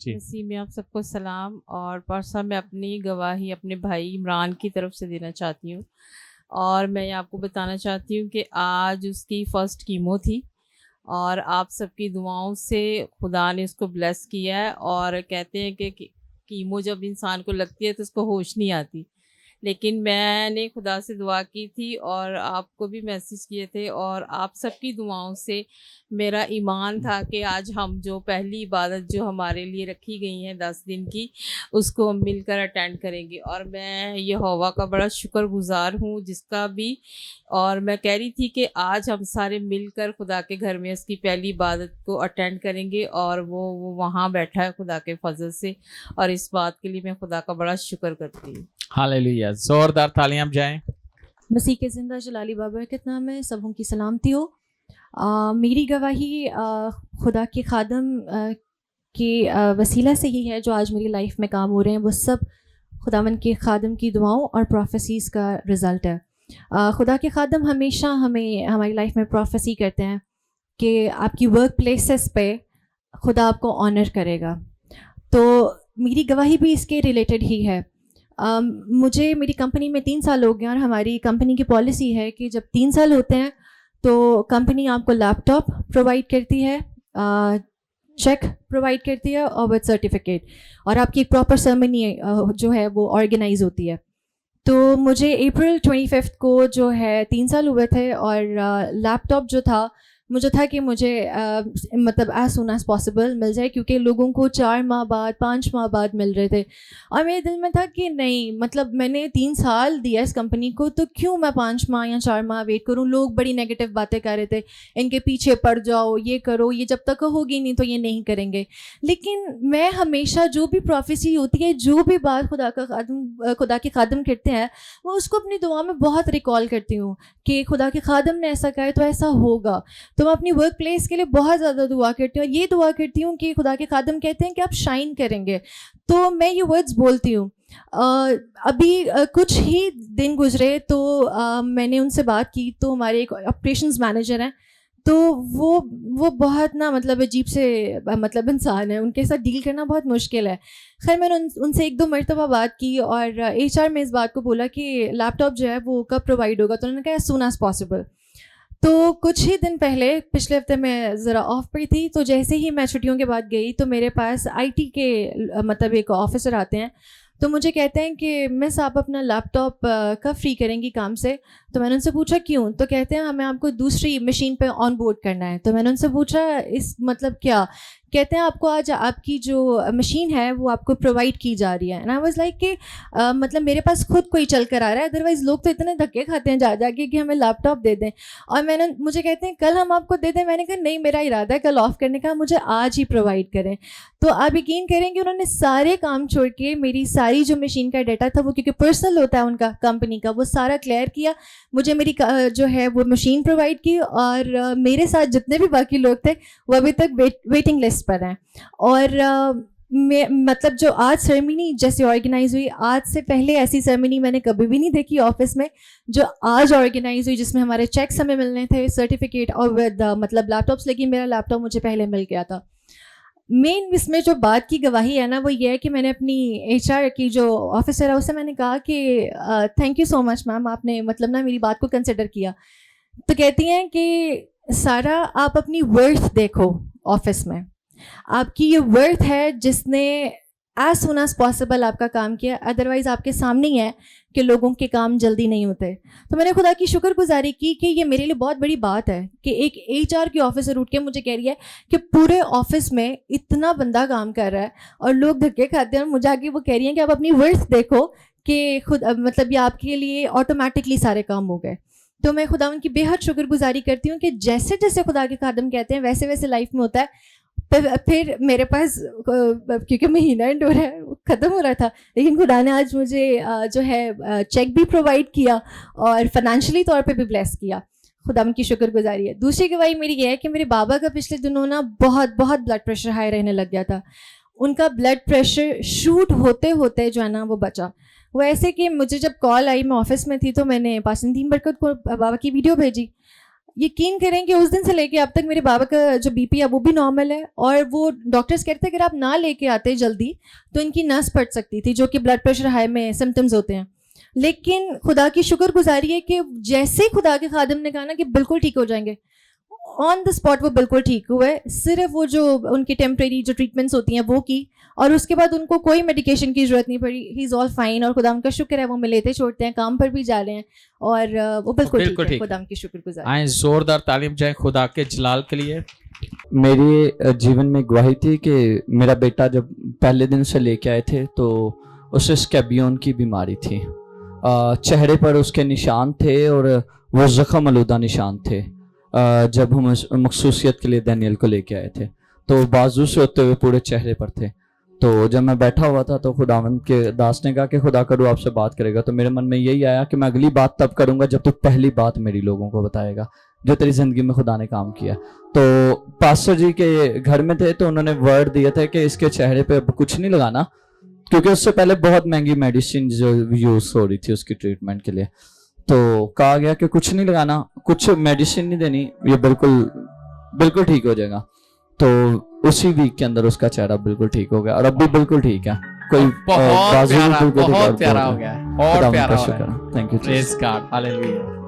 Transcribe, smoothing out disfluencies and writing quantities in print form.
مسیح میں آپ سب کو سلام، اور پرسا میں اپنی گواہی اپنے بھائی عمران کی طرف سے دینا چاہتی ہوں، اور میں آپ کو بتانا چاہتی ہوں کہ آج اس کی فرسٹ کیمو تھی، اور آپ سب کی دعاؤں سے خدا نے اس کو بلیس کیا ہے، اور کہتے ہیں کہ کیمو جب انسان کو لگتی ہے تو اس کو ہوش نہیں آتی، لیکن میں نے خدا سے دعا کی تھی اور آپ کو بھی میسیج کیے تھے، اور آپ سب کی دعاؤں سے میرا ایمان تھا کہ آج ہم جو پہلی عبادت جو ہمارے لیے رکھی گئی ہیں 10 دن کی، اس کو ہم مل کر اٹینڈ کریں گے، اور میں یہوہ کا بڑا شکر گزار ہوں جس کا بھی، اور میں کہہ رہی تھی کہ آج ہم سارے مل کر خدا کے گھر میں اس کی پہلی عبادت کو اٹینڈ کریں گے، اور وہ وہاں بیٹھا ہے خدا کے فضل سے، اور اس بات کے لیے میں خدا کا بڑا شکر کرتی ہوں۔ ہاللیلویا، زوردار تالیاں جائیں۔ مسیح کے زندہ جلالی بابرکت نام ہے، سبوں کی سلامتی ہو۔ میری گواہی خدا کے خادم کے وسیلہ سے ہی ہے جو آج میری لائف میں کام ہو رہے ہیں، وہ سب خداوند کے خادم کی دعاؤں اور پروفیسیز کا رزلٹ ہے۔ خدا کے خادم ہمیشہ ہمیں ہماری لائف میں پروفیسی کرتے ہیں کہ آپ کی ورک پلیسز پہ خدا آپ کو آنر کرے گا، تو میری گواہی بھی اس کے ریلیٹڈ ہی ہے۔ مجھے میری کمپنی میں 3 سال ہو گئے، اور ہماری کمپنی کی پالیسی ہے کہ جب 3 سال ہوتے ہیں تو کمپنی آپ کو لیپ ٹاپ پرووائڈ کرتی ہے، چیک پرووائڈ کرتی ہے اور ود سرٹیفکیٹ، اور آپ کی ایک پراپر سرمنی جو ہے وہ آرگنائز ہوتی ہے۔ تو مجھے اپریل 25 کو جو ہے 3 سال ہوئے تھے، اور لیپ ٹاپ جو تھا مجھے تھا کہ مجھے مطلب ایز سون ایز پاسبل مل جائے، کیونکہ لوگوں کو 4 ماہ بعد 5 ماہ بعد مل رہے تھے، اور میرے دل میں تھا کہ نہیں، مطلب میں نے 3 سال دیا اس کمپنی کو، تو کیوں میں 5 ماہ یا 4 ماہ ویٹ کروں۔ لوگ بڑی نیگیٹو باتیں کر رہے تھے، ان کے پیچھے پڑ جاؤ، یہ کرو، یہ جب تک ہوگی نہیں تو یہ نہیں کریں گے۔ لیکن میں ہمیشہ جو بھی پروفیسی ہوتی ہے، جو بھی بات خدا کے خادم کرتے ہیں، وہ اس کو اپنی دعا میں بہت ریکال کرتی ہوں کہ خدا کے خادم نے ایسا کہا ہے تو ایسا ہوگا۔ تو میں اپنی ورک پلیس کے لیے بہت زیادہ دعا کرتی ہوں، اور یہ دعا کرتی ہوں کہ خدا کے خادم کہتے ہیں کہ آپ شائن کریں گے، تو میں یہ ورڈز بولتی ہوں۔ ابھی کچھ ہی دن گزرے تو میں نے ان سے بات کی، تو ہمارے ایک آپریشنز مینیجر ہیں، تو وہ بہت نا مطلب عجیب سے مطلب انسان ہے، ان کے ساتھ ڈیل کرنا بہت مشکل ہے۔ خیر میں نے ان سے 1-2 مرتبہ بات کی، اور HR میں اس بات کو بولا کہ لیپ ٹاپ جو ہے وہ کب پرووائڈ ہوگا، تو انہوں نے کہا ایز سون ایز پاسبل۔ تو کچھ ہی دن پہلے، پچھلے ہفتے میں ذرا آف پہ تھی، تو جیسے ہی میں چھٹیوں کے بعد گئی تو میرے پاس IT کے مطلب ایک آفیسر آتے ہیں، تو مجھے کہتے ہیں کہ مس آپ اپنا لیپ ٹاپ کب فری کریں گی کام سے؟ تو میں نے ان سے پوچھا کیوں؟ تو کہتے ہیں ہمیں آپ کو دوسری مشین پہ آن بورڈ کرنا ہے۔ تو میں نے ان سے پوچھا اس مطلب کیا؟ کہتے ہیں آپ کو آج آپ کی جو مشین ہے وہ آپ کو پرووائڈ کی جا رہی ہے۔ اینڈ آئی واز لائک کہ مطلب میرے پاس خود کوئی چل کر آ رہا ہے، ادروائز لوگ تو اتنے دھکے کھاتے ہیں جا کے کہ ہمیں لیپ ٹاپ دے دیں، اور مجھے کہتے ہیں کل ہم آپ کو دے دیں۔ میں نے کہا نہیں، میرا ارادہ ہے کل آف کرنے کا، مجھے آج ہی پرووائڈ کریں۔ تو آپ یقین کریں کہ انہوں نے سارے کام چھوڑ کے میری ساری جو مشین کا ڈیٹا تھا، وہ کیونکہ پرسنل ہوتا ہے ان کا کمپنی کا، وہ سارا کلیئر کیا، مجھے میری جو ہے وہ مشین پرووائڈ کی، اور میرے ساتھ جتنے بھی باقی لوگ تھے وہ ابھی تک ویٹنگ لسٹ پر ہیں۔ اور مطلب جو آج سرمنی جیسے آرگنائز ہوئی، آج سے پہلے ایسی سرمنی میں نے کبھی بھی نہیں دیکھی آفس میں، جو آج آرگنائز ہوئی، جس میں ہمارے چیکس ہمیں ملنے تھے، سرٹیفکیٹ، اور ود مطلب لیپ ٹاپس، لیکن میرا لیپ ٹاپ مجھے پہلے مل گیا تھا۔ مین اس میں جو بات کی گواہی ہے نا، وہ یہ ہے کہ میں نے اپنی HR کی جو آفیسر ہے اسے میں نے کہا کہ تھینک یو سو مچ میم، آپ نے مطلب نا میری بات کو کنسیڈر کیا۔ تو کہتی ہیں کہ سارا آپ اپنی ورتھ دیکھو آفس میں، آپ کی یہ ورتھ ہے جس نے ایز سون ایز پاسبل آپ کا کام کیا، ادروائز آپ کے سامنے ہی ہے کہ لوگوں کے کام جلدی نہیں ہوتے۔ تو میں نے خدا کی شکر گزاری کی کہ یہ میرے لیے بہت بڑی بات ہے کہ ایک HR کی آفیسر اٹھ کے مجھے کہہ رہی ہے کہ پورے آفس میں اتنا بندہ کام کر رہا ہے اور لوگ دھکے کھاتے ہیں، اور مجھے آگے وہ کہہ رہی ہیں کہ آپ اپنی ورتھ دیکھو کہ خود مطلب یہ آپ کے لیے آٹومیٹکلی سارے کام ہو گئے۔ تو میں خدا ان کی بے حد شکر گزاری کرتی ہوں کہ جیسے جیسے خدا کے خادم کہتے ہیں ویسے ویسے لائف میں ہوتا ہے۔ پھر میرے پاس کیونکہ مہینہ اینڈ ہو رہا ہے، ختم ہو رہا تھا، لیکن خدا نے آج مجھے جو ہے چیک بھی پرووائڈ کیا اور فائنینشلی طور پہ بھی بلیس کیا۔ خدا ان کی شکر گزاری ہے۔ دوسری گواہی میری یہ ہے کہ میرے بابا کا پچھلے دنوں نا بہت بلڈ پریشر ہائی رہنے لگ گیا تھا۔ ان کا بلڈ پریشر شوٹ ہوتے ہوتے جو ہے نا وہ بچا۔ وہ ایسے کہ مجھے جب کال آئی، میں آفس میں تھی، تو میں نے پاسن دین برکت کو بابا کی ویڈیو بھیجی، یقین کریں کہ اس دن سے لے کے اب تک میرے بابا کا جو بی پی ہے وہ بھی نارمل ہے, اور وہ ڈاکٹرز کہتے ہیں اگر آپ نہ لے کے آتے جلدی تو ان کی نس پھٹ سکتی تھی, جو کہ بلڈ پریشر ہائی میں سمٹمز ہوتے ہیں. لیکن خدا کی شکر گزاری ہے کہ جیسے خدا کے خادم نے کہا نا کہ بالکل ٹھیک ہو جائیں گے, آن دا اسپاٹ وہ بالکل ٹھیک ہوئے. صرف وہ جو ان کی ٹیمپریری جو ٹریٹمنٹس ہوتی ہیں وہ کی, اور اس کے بعد ان کو کوئی میڈیکیشن کی ضرورت نہیں پڑی. ہی از آل فائن, اور خدا ان کا شکر ہے وہ میں لیتے چھوڑتے ہیں, کام پر بھی جا رہے ہیں, اور وہ بالکل ٹھیک ہے. خدا ان کی شکر گزار. آئیں زوردار تعلیم جائیں خدا کے جلال کے لیے. میری جیون میں گواہی تھی کہ میرا بیٹا جب پہلے دن سے لے کے آئے تھے تو اسے اسکیبیون کی بیماری تھی. چہرے پر اس کے نشان تھے اور وہ زخم آلودہ نشان تھے. جب ہم مخصوصیت کے لیے دانیل کو لے کے آئے تھے تو بازو سے ہوتے ہوئے پورے چہرے پر تھے. تو جب میں بیٹھا ہوا تھا تو خداوند کے داس نے کہا کہ خدا کرو آپ سے بات کرے گا. تو میرے من میں یہی آیا کہ میں اگلی بات تب کروں گا جب تو پہلی بات میری لوگوں کو بتائے گا جو تیری زندگی میں خدا نے کام کیا. تو پاسٹر جی کے گھر میں تھے تو انہوں نے ورڈ دیا تھا کہ اس کے چہرے پہ کچھ نہیں لگانا, کیونکہ اس سے پہلے بہت مہنگی میڈیسن جو یوز ہو رہی تھی اس کی ٹریٹمنٹ کے لیے. تو کہا گیا کہ کچھ نہیں لگانا, کچھ میڈیسن نہیں دینی, یہ بالکل ٹھیک ہو جائے گا. تو اسی ویک کے اندر اس کا چہرہ بالکل ٹھیک ہو گیا اور اب بھی بالکل ٹھیک ہے. کوئی بہت پیارا ہو گیا, اور پیارا ہو گیا. شکر. Thank you. Praise God, ہاللیلویہ.